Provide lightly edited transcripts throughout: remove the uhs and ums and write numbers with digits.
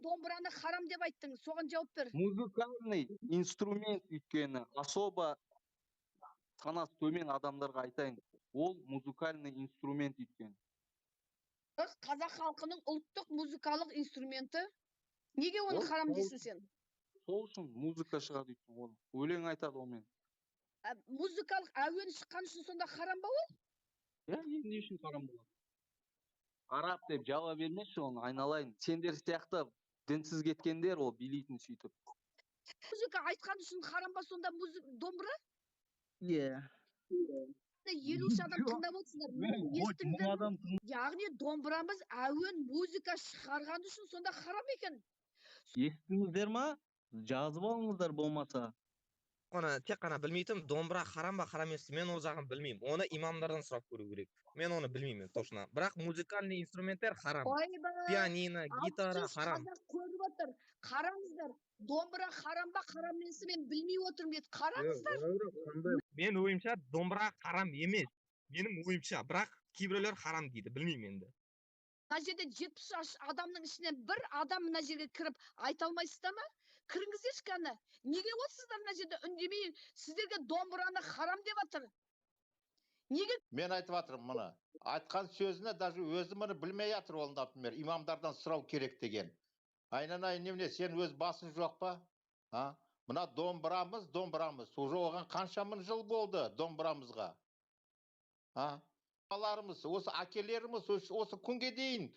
домбыраны харам деп айттың? Соған жауап бер. Музыкальный инструмент өйткені особо санасы төмен адамдарға айтайын. Ол музыкальный инструмент өйткені. Қазақ халқының ұлттық музыкалық инструменті. Неге оны харам дейсің сен? Сол үшін музыка шығады өйткені оны. Өлең айтады онымен. Музыкалық әуен шыққан үшін сонда харам ба ол? Не үшін харам болады? Араб деп жауап бермеші оны, айналайын. Сендер сияқты дінсіз кеткендер ол билейтін сөйтіп. Музыка айтқан үшін харам ба сонда домбыра? Иә. 50 адам тыңдап отырсыңдар. Яғни домбырамыз әуен музыка шығарған үшін сонда харам екен. Естіңіздер ма? Жазып алыңыздар болмаса. Оны тек қана білмейтім, домбыра харам ба харам емес, мен ол жағын білмеймін. Оны имамдардан сұрап көру керек. Мен оны білмеймін точно. Бірақ музыкальный инструменттер харам. Пианино, гитара харам. Көріп отыр. Қараңыздар. Домбыра харам ба харам емес, мен білмей отырмын деді. Қараңыздар. Мен ойымша домбыра харам емес. Менің ойымша, бірақ кейбіреулер харам дейді, білмеймін енді. Мына жерде 70 адамның ішінен бір адам мына жерге кіріп айта алмайсыздар ма? Кіріңіздерші кәні. Неге отырсыздар мына жерде үндемей, сіздерге домбыраны харам деп жатыр? Неге? Мен айтып жатырмын мұны. Айтқан сөзіне даже өзі мұны білмей жатыр ол, например, имамдардан сұрау керек деген. Айнанай немене, сен өз басың жоқ па? Мына домбырамыз. Уже оған қанша мың жыл болды домбырамызға? Балаларымыз, осы әкелеріміз осы күнге дейін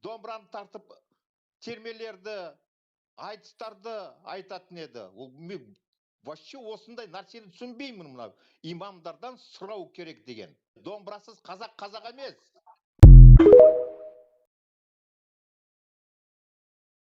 домбыраны тартып термелерді, айтыстарды айтатын еді. Вообще осындай нәрсені түсінбеймін мына. Имамдардан сұрау керек деген. Домбырасыз қазақ емес.